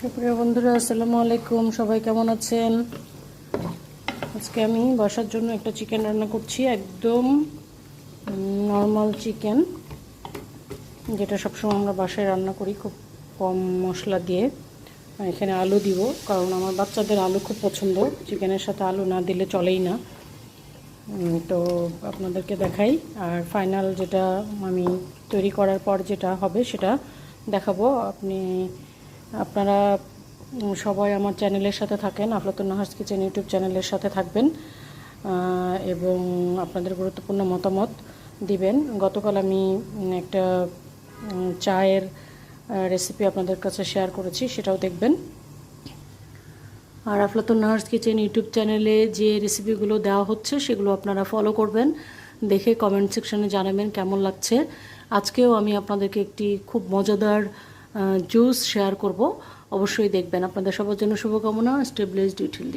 সুপ্রিয় বন্ধুরা, আসসালামু আলাইকুম। সবাই কেমন আছেন? আজকে আমি বাসার জন্য একটা চিকেন রান্না করছি, একদম নর্মাল চিকেন, যেটা সবসময় আমরা বাসায় রান্না করি খুব কম মশলা দিয়ে। এখানে আলু দিব, কারণ আমার বাচ্চাদের আলু খুব পছন্দ, চিকেনের সাথে আলু না দিলে চলেই না। তো আপনাদেরকে দেখাই, আর ফাইনাল যেটা আমি তৈরি করার পর যেটা হবে সেটা দেখাবো। আপনারা সবাই আমার চ্যানেলের সাথে থাকেন, আফলাতুন নাহার্স কিচেন ইউটিউব চ্যানেলের সাথে থাকবেন এবং আপনাদের গুরুত্বপূর্ণ মতামত দিবেন। গতকাল আমি একটা চায়ের রেসিপি আপনাদের কাছে শেয়ার করেছি, সেটাও দেখবেন। আর আফলাতুন নাহার্স কিচেন ইউটিউব চ্যানেলে যে রেসিপিগুলো দেওয়া হচ্ছে সেগুলো আপনারা ফলো করবেন, দেখে কমেন্ট সেকশনে জানাবেন কেমন লাগছে। আজকেও আমি আপনাদেরকে একটি খুব মজাদার জুস শেয়ার করব, অবশ্যই দেখবেন। আপনাদের সবার জন্য শুভকামনা। Stay blessed.